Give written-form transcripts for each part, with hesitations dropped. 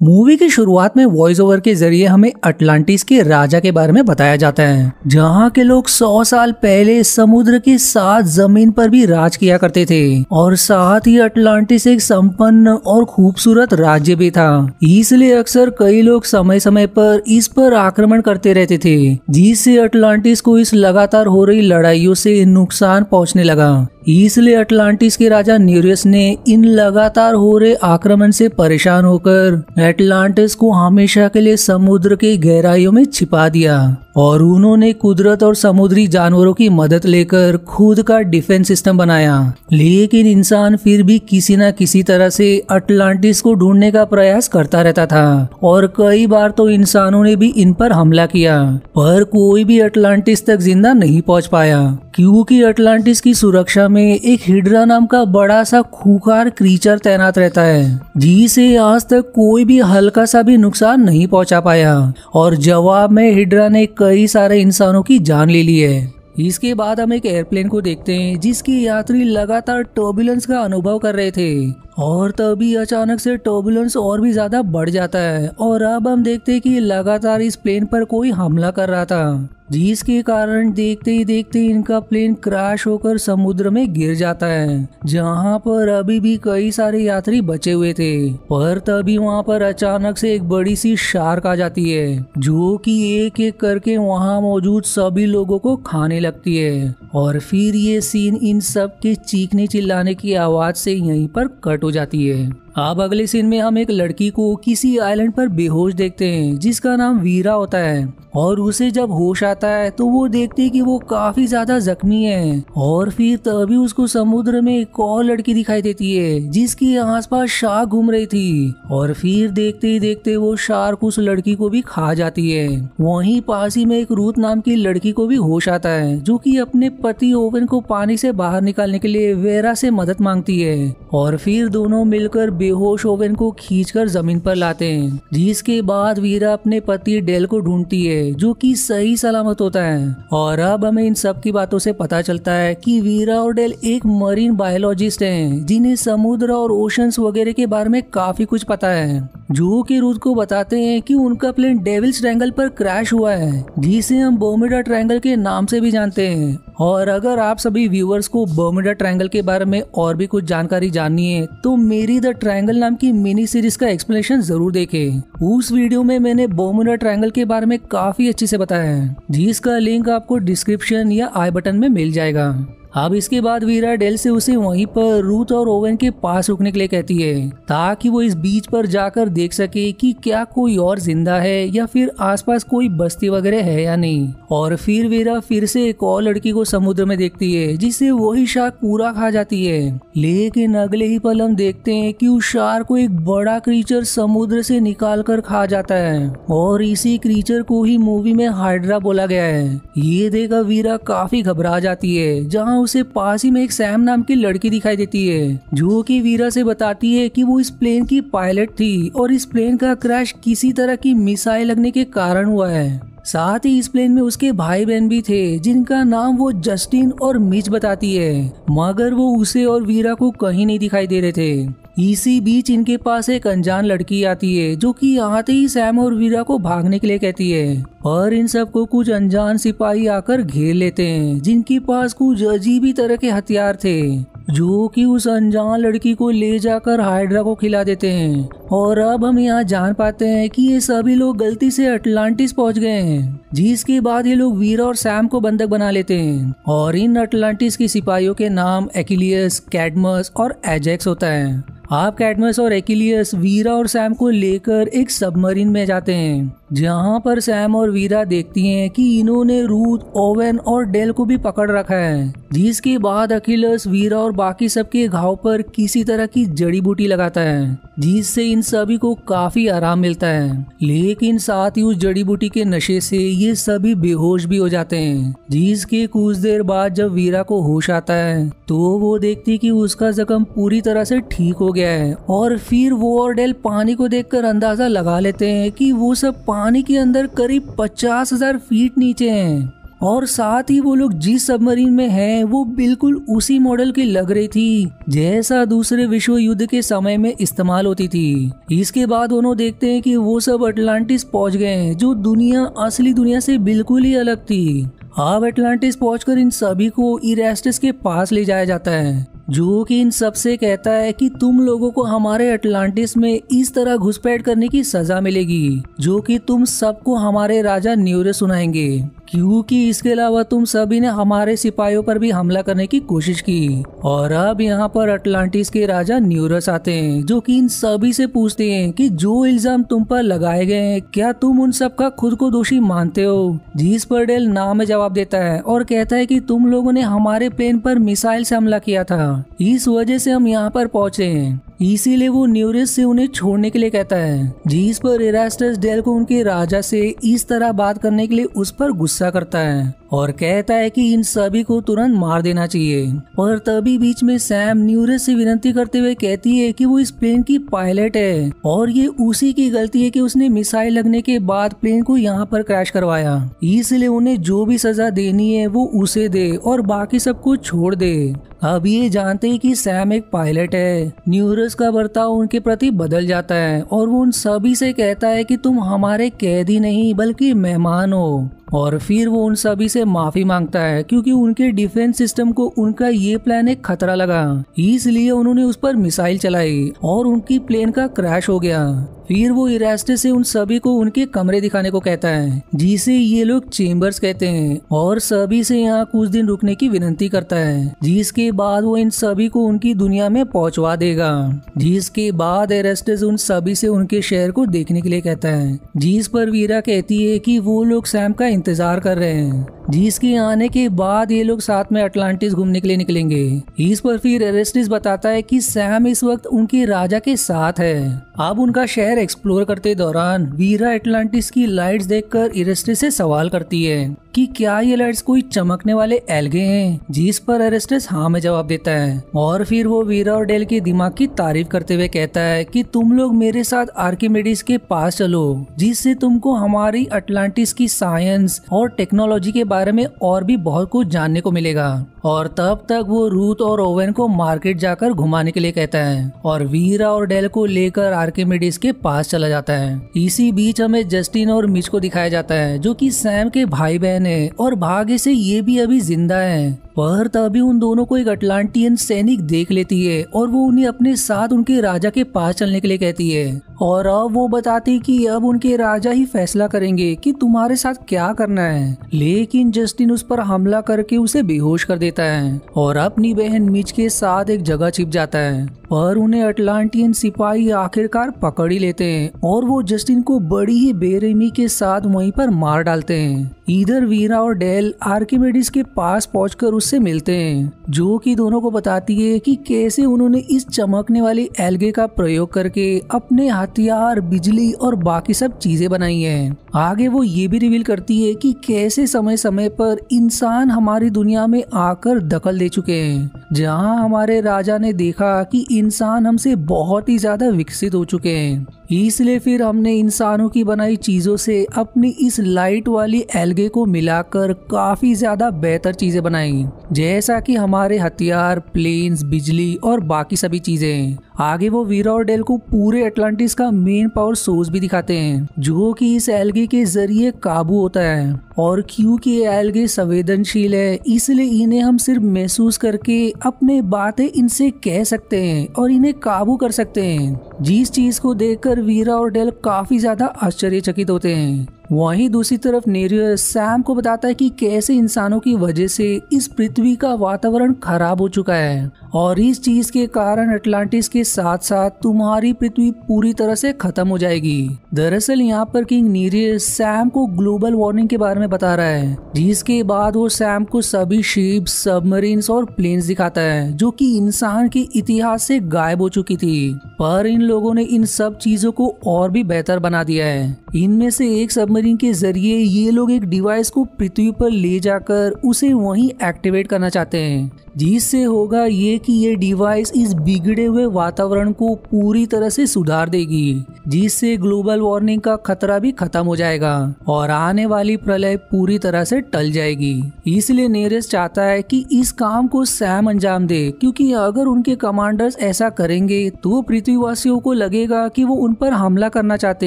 Movie की शुरुआत में वॉइस ओवर के जरिए हमें अटलांटिस के राजा के बारे में बताया जाता है, जहाँ के लोग 100 साल पहले समुद्र के साथ जमीन पर भी राज किया करते थे और साथ ही अटलांटिस एक संपन्न और खूबसूरत राज्य भी था। इसलिए अक्सर कई लोग समय समय पर इस पर आक्रमण करते रहते थे, जिससे अटलांटिस को इस लगातार हो रही लड़ाइयों से नुकसान पहुंचने लगा। इसलिए अटलांटिस के राजा न्यूरियस ने इन लगातार हो रहे आक्रमण से परेशान होकर अटलांटिस को हमेशा के लिए समुद्र के गहराइयों में छिपा दिया और उन्होंने कुदरत और समुद्री जानवरों की मदद लेकर खुद का डिफेंस सिस्टम बनाया। लेकिन इंसान फिर भी किसी न किसी तरह से अटलांटिस को ढूंढने का प्रयास करता रहता था और कई बार तो इंसानों ने भी इन पर हमला किया, पर कोई भी अटलांटिस तक जिंदा नहीं पहुंच पाया, क्योंकि अटलांटिस की सुरक्षा में एक हिड्रा नाम का बड़ा सा खूंखार क्रीचर तैनात रहता है, जिसे आज तक कोई भी हल्का सा भी नुकसान नहीं पहुंचा पाया और जवाब में हिड्रा ने कई सारे इंसानों की जान ले ली है। इसके बाद हम एक एयरप्लेन को देखते हैं जिसके यात्री लगातार टर्बुलेंस का अनुभव कर रहे थे और तभी अचानक से टर्बुलेंस और भी ज्यादा बढ़ जाता है और अब हम देखते हैं कि लगातार इस प्लेन पर कोई हमला कर रहा था, जिसके कारण देखते ही देखते इनका प्लेन क्रैश होकर समुद्र में गिर जाता है, जहां पर अभी भी कई सारे यात्री बचे हुए थे। पर तभी वहां पर अचानक से एक बड़ी सी शार्क आ जाती है, जो कि एक एक करके वहां मौजूद सभी लोगों को खाने लगती है और फिर ये सीन इन सब के चीखने चिल्लाने की आवाज से यहीं पर कट हो जाती है। अब अगले सीन में हम एक लड़की को किसी आइलैंड पर बेहोश देखते हैं जिसका नाम वीरा होता है और उसे जब होश आता है तो वो देखती है कि वो काफी ज्यादा जख्मी है और फिर तभी उसको समुद्र में एक और लड़की दिखाई देती है जिसके आसपास शार्क घूम रही थी और फिर देखते ही देखते वो शार्क उस लड़की को भी खा जाती है। वहीं पास ही में एक रूथ नाम की लड़की को भी होश आता है, जो कि अपने पति ओवन को पानी से बाहर निकालने के लिए वेरा से मदद मांगती है और फिर दोनों मिलकर बेहोश ओवन को खींचकर जमीन पर लाते हैं, जिसके बाद वीरा अपने पति डेल को ढूंढती है जो कि सही सलामत होता है। और अब हमें इन सब की बातों से पता चलता है कि वीरा और डेल एक मरीन बायोलॉजिस्ट हैं जिन्हें समुद्र और ओशंस वगैरह के बारे में काफी कुछ पता है, जो कि रूथ को बताते हैं कि उनका प्लेन डेविल्स ट्रायंगल पर क्रैश हुआ है, जिसे हम बर्मुडा ट्रायंगल के नाम से भी जानते हैं। और अगर आप सभी व्यूअर्स को बर्मुडा ट्रायंगल के बारे में और भी कुछ जानकारी जाननी है तो मेरी द ट्रायंगल नाम की मिनी सीरीज का एक्सप्लेनेशन जरूर देखें। उस वीडियो में मैंने बर्मुडा ट्रायंगल के बारे में काफी अच्छे से बताया है, जिसका लिंक आपको डिस्क्रिप्शन या आई बटन में मिल जाएगा। अब इसके बाद वीरा डेल से उसे वहीं पर रूथ और ओवन के पास रुकने के लिए कहती है, ताकि वो इस बीच पर जाकर देख सके कि क्या कोई और जिंदा है या फिर आसपास कोई बस्ती वगैरह है या नहीं। और फिर वीरा फिर से एक और लड़की को समुद्र में देखती है जिसे वही शार्क पूरा खा जाती है। लेकिन अगले ही पल हम देखते हैं कि उस शार्क को एक बड़ा क्रीचर समुद्र से निकाल कर खा जाता है और इसी क्रीचर को ही मूवी में हाइड्रा बोला गया है। ये देखकर वीरा काफी घबरा जाती है, जहाँ उसे पास ही में एक सैम नाम की लड़की दिखाई देती है, जो कि वीरा से बताती है कि वो इस प्लेन की पायलट थी और इस प्लेन का क्रैश किसी तरह की मिसाइल लगने के कारण हुआ है। साथ ही इस प्लेन में उसके भाई बहन भी थे जिनका नाम वो जस्टिन और मिच बताती है, मगर वो उसे और वीरा को कहीं नहीं दिखाई दे रहे थे। इसी बीच इनके पास एक अनजान लड़की आती है, जो कि आते ही सैम और वीरा को भागने के लिए कहती है, और इन सबको कुछ अनजान सिपाही आकर घेर लेते हैं जिनके पास कुछ अजीब ही तरह के हथियार थे, जो कि उस अनजान लड़की को ले जाकर हाइड्रा को खिला देते हैं। और अब हम यहाँ जान पाते हैं कि ये सभी लोग गलती से अटलांटिस पहुंच गए हैं, जिसके बाद ये लोग वीरा और सैम को बंधक बना लेते हैं। और इन अटलांटिस के सिपाहियों के नाम एक्विलियस, कैडमस और एजेक्स होता है। आप कैडमस और एक्विलियस वीरा और सैम को लेकर एक सबमरीन में जाते हैं, जहां पर सैम और वीरा देखती हैं कि इन्होंने रूथ, ओवन और डेल को भी पकड़ रखा है, जिसके बाद अखिलस वीरा और बाकी सबके घाव पर किसी तरह की जड़ी बूटी लगाता है, जिससे इन सभी को काफी आराम मिलता है। लेकिन साथ ही उस जड़ी बूटी के नशे से ये सभी बेहोश भी हो जाते हैं, जिसके कुछ देर बाद जब वीरा को होश आता है तो वो देखती कि उसका जख्म पूरी तरह से ठीक हो गया है। और फिर वो और डेल पानी को देखकर अंदाजा लगा लेते हैं कि वो सब पानी के अंदर करीब 50,000 फीट नीचे हैं। और साथ ही वो लोग जिस सबमरीन में हैं वो बिल्कुल उसी मॉडल की लग रही थी जैसा दूसरे विश्व युद्ध के समय में इस्तेमाल होती थी। इसके बाद दोनों देखते हैं कि वो सब अटलांटिस पहुंच गए हैं, जो दुनिया असली दुनिया से बिल्कुल ही अलग थी। अब अटलांटिस पहुंचकर इन सभी को इरेस्टस के पास ले जाया जाता है, जो कि इन सबसे कहता है कि तुम लोगों को हमारे अटलांटिस में इस तरह घुसपैठ करने की सजा मिलेगी, जो कि तुम सबको हमारे राजा न्यूरस सुनाएंगे, क्योंकि इसके अलावा तुम सभी ने हमारे सिपाहियों पर भी हमला करने की कोशिश की। और अब यहाँ पर अटलांटिस के राजा न्यूरस आते हैं, जो कि इन सभी से पूछते हैं कि जो इल्जाम तुम पर लगाए गए हैं क्या तुम उन सब का खुद को दोषी मानते हो। जिस पर डेल ना में जवाब देता है और कहता है कि तुम लोगों ने हमारे प्लेन पर मिसाइल से हमला किया था, इस वजह से हम यहाँ पर पहुंचे हैं, इसीलिए वो न्यूरस से उन्हें छोड़ने के लिए कहता है। जिस पर इरेस्टस डेल को उनके राजा से इस तरह बात करने के लिए उस पर गुस्सा करता है और कहता है कि इन सभी को तुरंत मार देना चाहिए। और तभी बीच में सैम न्यूरस से विनती करते हुए कहती है कि वो इस प्लेन की पायलट है और ये उसी की गलती है कि उसने मिसाइल लगने के बाद प्लेन को यहाँ पर क्रैश करवाया, इसलिए उन्हें जो भी सजा देनी है वो उसे दे और बाकी सबको छोड़ दे। अब ये जानते हैं कि सैम एक पायलट है। न्यूरस का बर्ताव उनके प्रति बदल जाता है और वो उन सभी से कहता है कि तुम हमारे कैदी नहीं बल्कि मेहमान हो। और फिर वो उन सभी से माफी मांगता है क्योंकि उनके डिफेंस सिस्टम को उनका ये प्लान एक खतरा लगा, इसलिए उन्होंने उस पर मिसाइल चलाई और उनकी प्लेन का क्रैश हो गया। फिर वो इरेस्टस से उन सभी को उनके कमरे दिखाने को कहता है, जिसे ये लोग चेम्बर्स कहते हैं, और सभी से यहाँ कुछ दिन रुकने की विनती करता है, जिसके बाद वो इन सभी को उनकी दुनिया में पहुंचवा देगा। जिसके बाद इरेस्टस उन सभी से उनके शहर को देखने के लिए कहता है, जिस पर वीरा कहती है कि वो लोग सैम का इंतजार कर रहे हैं, जिसके आने के बाद ये लोग साथ में अटलांटिस घूमने के लिए निकलेंगे। इस पर फिर इरेस्टस बताता है कि सैम इस वक्त उनके राजा के साथ है। अब उनका शहर एक्सप्लोर करते दौरान वीरा अटलांटिस की लाइट्स देखकर इरेस्टस से सवाल करती है कि क्या ये लाइट्स कोई चमकने वाले एल्गे हैं, जिस पर इरेस्टस हाँ में जवाब देता है। और फिर वो वीरा और डेल के दिमाग की तारीफ करते हुए कहता है कि तुम लोग मेरे साथ आर्किमिडीज के पास चलो, जिससे तुमको हमारी अटलांटिस की साइंस और टेक्नोलॉजी के बारे में और भी बहुत कुछ जानने को मिलेगा। और तब तक वो रूथ और ओवेन को मार्केट जाकर घुमाने के लिए कहता है और वीरा और डेल को लेकर आर्किमिडीज के पास चला जाता है। इसी बीच हमें जस्टिन और मिच को दिखाया जाता है, जो कि सैम के भाई बहन है और भाग्य से ये भी अभी जिंदा है। पर तभी उन दोनों को एक अटलांटियन सैनिक देख लेती है और वो उन्हें अपने साथ उनके राजा के पास चलने के लिए कहती है। और अब वो बताती कि अब उनके राजा ही फैसला करेंगे कि तुम्हारे साथ क्या करना है। लेकिन जस्टिन उस पर हमला करके उसे बेहोश कर देता है और अपनी बहन मिच के साथ एक जगह छिप जाता है। पर उन्हें अटलांटियन सिपाही आखिरकार पकड़ ही लेते हैं और वो जस्टिन को बड़ी ही बेरहमी के साथ वहीं पर मार डालते हैं। इधर वीरा और डेल आर्किमिडीज के पास पहुंचकर उससे मिलते हैं, जो कि दोनों को बताती है कि कैसे उन्होंने इस चमकने वाली एल्गे का प्रयोग करके अपने हथियार, बिजली और बाकी सब चीजें बनाई हैं। आगे वो ये भी रिवील करती है कि कैसे समय समय पर इंसान हमारी दुनिया में आकर दखल दे चुके हैं, जहां हमारे राजा ने देखा कि इंसान हमसे बहुत ही ज्यादा विकसित हो चुके हैं, इसलिए फिर हमने इंसानों की बनाई चीजों से अपनी इस लाइट वाली एल्गे को मिलाकर काफी ज्यादा बेहतर चीजें बनाई, जैसा कि हमारे हथियार, प्लेन्स, बिजली और बाकी सभी चीजें। आगे वो वीरा और डेल को पूरे अटलांटिस का मेन पावर सोर्स भी दिखाते हैं, जो कि इस एल्गे के जरिए काबू होता है। और क्योंकि ये एल्गे संवेदनशील है, इसलिए इन्हें हम सिर्फ महसूस करके अपने बातें इनसे कह सकते हैं और इन्हें काबू कर सकते हैं। जिस चीज को देखकर वीरा और डेल काफी ज्यादा आश्चर्यचकित होते हैं। वहीं दूसरी तरफ नेरियस सैम को बताता है कि कैसे इंसानों की वजह से इस पृथ्वी का वातावरण खराब हो चुका है और इस चीज के कारण अटलांटिस के साथ साथ तुम्हारी पृथ्वी पूरी तरह से खत्म हो जाएगी। दरअसल यहाँ पर किंग नेरियस सैम को ग्लोबल वार्मिंग के बारे में बता रहा है, जिसके बाद वो सैम को सभी शिप्स, सबमरीन्स और प्लेन्स दिखाता है, जो कि इंसान के इतिहास से गायब हो चुकी थी। पर इन लोगों ने इन सब चीजों को और भी बेहतर बना दिया है। इनमें से एक सबमरीन के जरिए ये लोग एक डिवाइस को पृथ्वी पर ले जाकर उसे वहीं एक्टिवेट करना चाहते हैं, जिससे होगा ये कि ये डिवाइस इस बिगड़े हुए वातावरण को पूरी तरह से सुधार देगी, जिससे ग्लोबल वार्मिंग का खतरा भी खत्म हो जाएगा और आने वाली प्रलय पूरी तरह से टल जाएगी। इसलिए नेरियस चाहता है कि इस काम को सैम अंजाम दे, क्योंकि अगर उनके कमांडर्स ऐसा करेंगे तो पृथ्वीवासियों को लगेगा कि वो उन पर हमला करना चाहते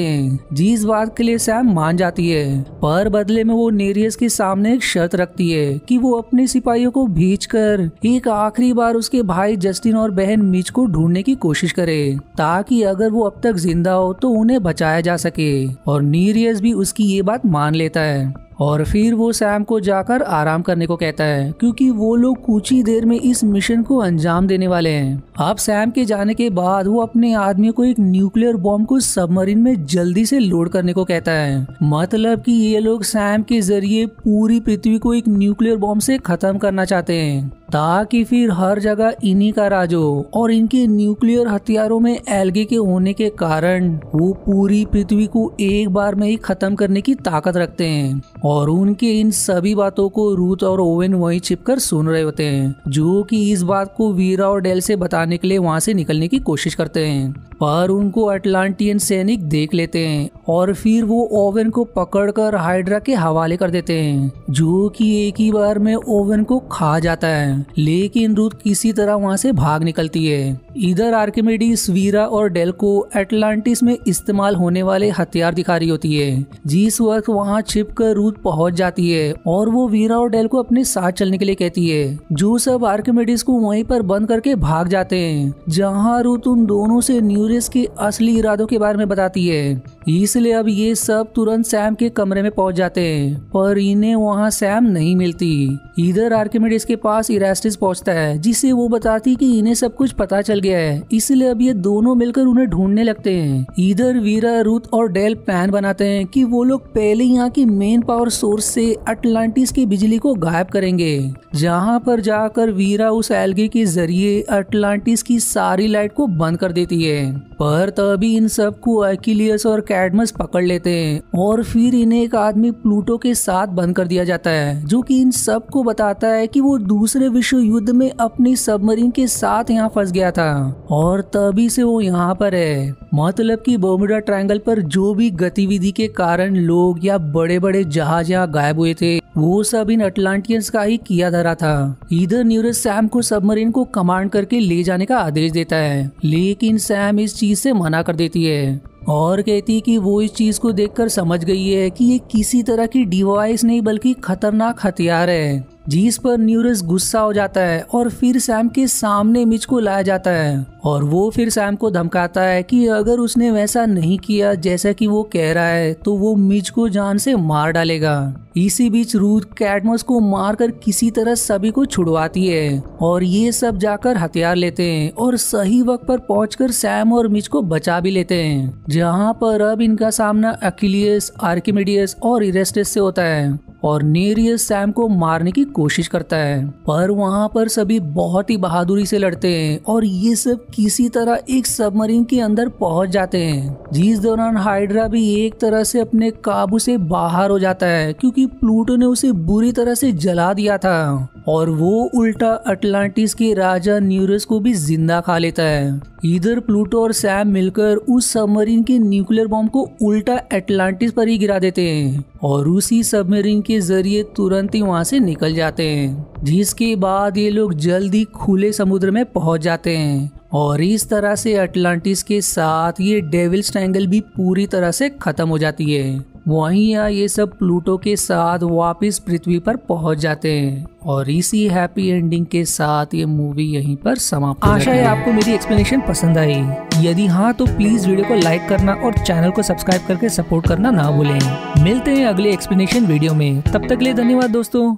हैं, जिस बात के लिए सैम मान जाती है। पर बदले में वो नेरियस के सामने एक शर्त रखती है कि वो अपने सिपाहियों को भेजकर एक आखिरी बार उसके भाई जस्टिन और बहन मिच को ढूंढने की कोशिश करे, ताकि अगर वो अब तक जिंदा हो तो उन्हें बचाया जा सके। और नेरियस भी उसकी ये बात मान लेता है और फिर वो सैम को जाकर आराम करने को कहता है, क्योंकि वो लोग कुछ ही देर में इस मिशन को अंजाम देने वाले हैं। अब सैम के जाने के बाद वो अपने आदमी को एक न्यूक्लियर बॉम्ब को सबमरीन में जल्दी से लोड करने को कहता है। मतलब कि ये लोग सैम के जरिए पूरी पृथ्वी को एक न्यूक्लियर बॉम्ब से खत्म करना चाहते हैं, ताकि फिर हर जगह इन्हीं का राज हो। और इनके न्यूक्लियर हथियारों में एल्गे के होने के कारण वो पूरी पृथ्वी को एक बार में ही खत्म करने की ताकत रखते हैं। और उनके इन सभी बातों को रूथ और ओवेन वहीं छिपकर सुन रहे होते हैं, जो कि इस बात को वीरा और डेल से बताने के लिए वहां से निकलने की कोशिश करते हैं। पर उनको अटलांटियन सैनिक देख लेते हैं और फिर वो ओवेन को पकड़कर हाइड्रा के हवाले कर देते हैं, जो कि एक ही बार में ओवेन को खा जाता है। लेकिन रूथ किसी तरह वहां से भाग निकलती है। इधर आर्किमिडीज वीरा और डेल को अटलांटिस में इस्तेमाल होने वाले हथियार दिखा रही होती है। जिस वक्त वहां छिपकर रूथ पहुंच जाती है और वो वीरा और डेल को अपने साथ चलने के लिए कहती है, जो सब आर्किमिडीज को वहीं पर बंद करके भाग जाते हैं, जहां रूथ उन दोनों से न्यूरियस के असली इरादों के बारे में बताती है। इसलिए अब ये सब तुरंत सैम के कमरे में पहुंच जाते हैं, पर इन्हें वहां सैम नहीं मिलती। इधर आर्किमिडीज के पास इरास्टिस पहुंचता है, जिसे वो बताती कि इन्हें सब कुछ पता चल गया है, इसलिए अब ये दोनों मिलकर उन्हें ढूंढने लगते हैं। इधर वीरा, रूथ और डेल प्लान बनाते हैं कि वो लोग पहले यहाँ की मेन पावर सोर्स से अटलांटिस की बिजली को गायब करेंगे, जहाँ पर जाकर वीरा उस एल्गे के जरिए अटलांटिस की सारी लाइट को बंद कर देती है। पर तभी इन सब को अकिलियस और कैडमस पकड़ लेते हैं और फिर इन्हें एक आदमी प्लूटो के साथ बंद कर दिया जाता है, जो कि इन सब को बताता है कि वो दूसरे विश्व युद्ध में अपनी सबमरीन के साथ यहाँ फंस गया था और तभी से वो यहाँ पर है। मतलब कि बर्मुडा ट्रायंगल पर जो भी गतिविधि के कारण लोग या बड़े बड़े जहाज यहाँ गायब हुए थे, वो सब इन अटलांटियंस का ही किया धरा था। इधर न्यूरियस सैम को सबमरीन को कमांड करके ले जाने का आदेश देता है, लेकिन सैम इस चीज से मना कर देती है और कहती कि वो इस चीज को देखकर समझ गई है कि ये किसी तरह की डिवाइस नहीं बल्कि खतरनाक हथियार है, जिस पर न्यूरियस गुस्सा हो जाता है और फिर सैम के सामने मिच को लाया जाता है और वो फिर सैम को धमकाता है कि अगर उसने वैसा नहीं किया जैसा कि वो कह रहा है तो वो मिच को जान से मार डालेगा। इसी बीच रूथ कैडमस को मारकर किसी तरह सभी को छुड़वाती है और ये सब जाकर हथियार लेते हैं और सही वक्त पर पहुंचकर सैम और मिच को बचा भी लेते हैं, जहां पर अब इनका सामना अकिलियस, आर्किमिडीज और इरेस्टिस से होता है और नेरियस सैम को मारने की कोशिश करता है। पर वहां पर सभी बहुत ही बहादुरी से लड़ते हैं और ये सब किसी तरह एक सबमरीन के अंदर पहुंच जाते हैं, जिस दौरान हाइड्रा भी एक तरह से अपने काबू से बाहर हो जाता है, क्योंकि प्लूटो ने उसे बुरी तरह से जला दिया था और वो उल्टा अटलांटिस के राजा न्यूरियस को भी जिंदा खा लेता है। इधर प्लूटो और सैम मिलकर उस सबमरीन के न्यूक्लियर बॉम्ब को उल्टा अटलांटिस पर ही गिरा देते हैं और उसी सबमरीन के जरिए तुरंत ही वहां से निकल जाते हैं, जिसके बाद ये लोग जल्दी खुले समुद्र में पहुंच जाते हैं और इस तरह से अटलांटिस के साथ ये डेविल्स ट्रायंगल भी पूरी तरह से खत्म हो जाती है। वहीं यहाँ ये सब प्लूटो के साथ वापस पृथ्वी पर पहुंच जाते हैं और इसी हैप्पी एंडिंग के साथ ये मूवी यहीं पर समाप्त। आशा है आपको मेरी एक्सप्लेनेशन पसंद आई। यदि हाँ तो प्लीज वीडियो को लाइक करना और चैनल को सब्सक्राइब करके सपोर्ट करना ना भूलें। मिलते हैं अगले एक्सप्लेनेशन वीडियो में, तब तक के लिए धन्यवाद दोस्तों।